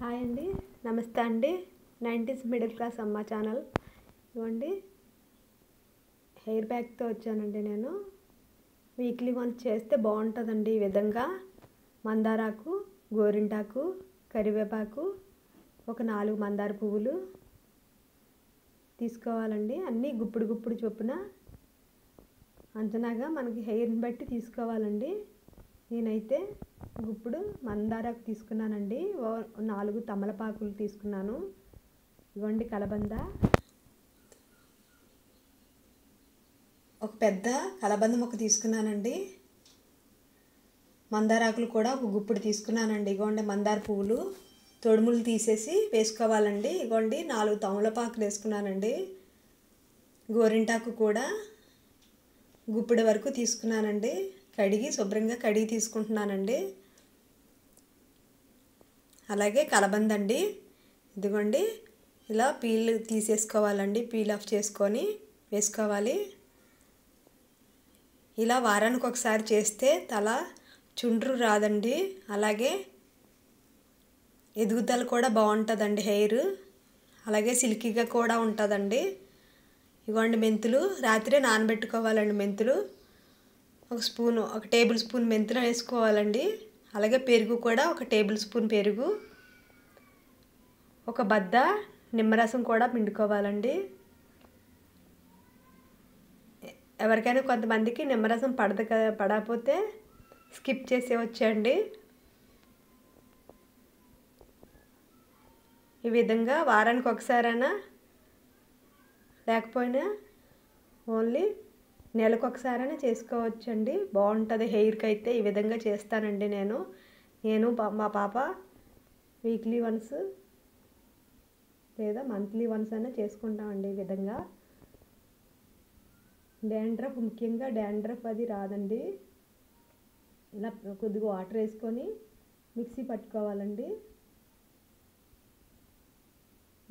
Hi అండి, నమస్తే అండి. 90s మిడిల్ క్లాస్ అమ్మ ఛానల్. ఇవ్వండి, హెయిర్ ప్యాక్తో వచ్చానండి. నేను వీక్లీ వన్స్ చేస్తే బాగుంటుందండి. ఈ విధంగా మందారాకు, గోరింటాకు, కరివేపాకు, ఒక 4 మందార పువ్వులు తీసుకోవాలండి. అన్నీ గుప్పుడు చొప్పున అంచనాగా మనకి హెయిర్ని బట్టి తీసుకోవాలండి. నేనైతే గుప్పుడు మందారాకు తీసుకున్నానండి. 4 తమలపాకులు తీసుకున్నాను. ఇవ్వండి కలబంద, ఒక పెద్ద కలబంద మొక్క తీసుకున్నానండి. మందారాకులు కూడా ఒక గుప్పుడు తీసుకున్నానండి. ఇగోండి మందార పువ్వులు తొడుములు తీసేసి వేసుకోవాలండి. ఇగోండి 4 తమలపాకులు వేసుకున్నానండి. గోరింటాకు కూడా గుప్పుడు వరకు తీసుకున్నానండి. శుభ్రంగా కడిగి తీసుకుంటున్నానండి. అలాగే కలబంద అండి, ఇదిగోండి ఇలా పీల్ తీసేసుకోవాలండి. పీల్ ఆఫ్ చేసుకొని వేసుకోవాలి. ఇలా వారానికి ఒకసారి చేస్తే తల చుండ్రు రాదండి. అలాగే ఎదుగుదల కూడా బాగుంటుందండి. హెయిర్ అలాగే సిల్కీగా కూడా ఉంటుందండి. ఇవ్వండి మెంతులు రాత్రే నానబెట్టుకోవాలండి. మెంతులు ఒక టేబుల్ స్పూన్ మెంతులు వేసుకోవాలండి. అలాగే పెరుగు కూడా ఒక టేబుల్ స్పూన్ పెరుగు, ఒక బద్ద నిమ్మరసం కూడా పిండుకోవాలండి. ఎవరికైనా కొంతమందికి నిమ్మరసం పడకపోతే స్కిప్ చేసేవచ్చండి. ఈ విధంగా వారానికి ఒకసారైనా లేకపోయినా ఓన్లీ నెలకు ఒకసారైనా చేసుకోవచ్చండి. బాగుంటుంది హెయిర్కి అయితే. ఈ విధంగా చేస్తానండి నేను మా పాప వీక్లీ వన్స్ లేదా మంత్లీ వన్స్ అయినా చేసుకుంటామండి. ఈ విధంగా ముఖ్యంగా డాండ్రఫ్ అది రాదండి. ఇలా కొద్దిగా వాటర్ వేసుకొని మిక్సీ పట్టుకోవాలండి.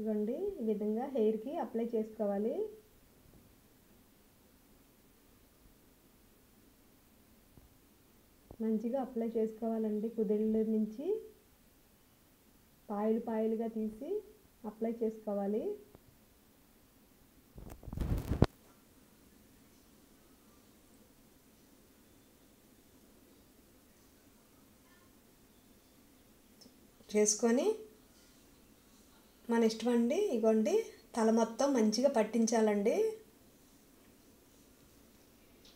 ఇవ్వండి ఈ విధంగా హెయిర్కి అప్లై చేసుకోవాలి. మంచిగా అప్లై చేసుకోవాలండి. కుదిళ్ళ నుంచి పాయలుగా తీసి అప్లై చేసుకోవాలి. చేసుకొని మన ఇష్టం అండి. ఇగోండి తల మొత్తం మంచిగా పట్టించాలండి.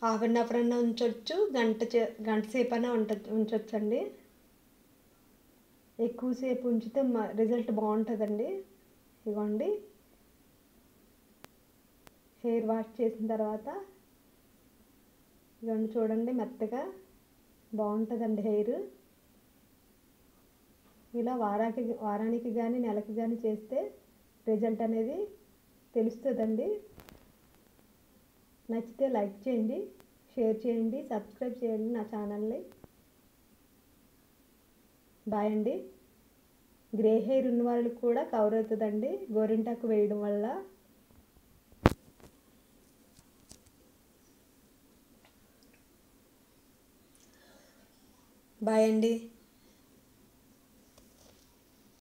హాఫ్ అన్ అవర్ అన్నా ఉంచవచ్చు, గంట సేపు అయినా ఉంచవచ్చండి. ఎక్కువసేపు ఉంచితే రిజల్ట్ బాగుంటుందండి. ఇవ్వండి హెయిర్ వాష్ చేసిన తర్వాత ఇవన్నీ చూడండి మెత్తగా బాగుంటుందండి హెయిర్. ఇలా వారానికి కానీ నెలకి కానీ చేస్తే రిజల్ట్ అనేది తెలుస్తుందండి. నచ్చితే లైక్ చేయండి, షేర్ చేయండి, సబ్స్క్రైబ్ చేయండి నా ఛానల్ని. బాయ్ అండి. గ్రే హెయిర్ ఉన్న వాళ్ళకి కూడా కవర్ అవుతుందండి గోరింటాకు వేయడం వల్ల. బాయ్ అండి.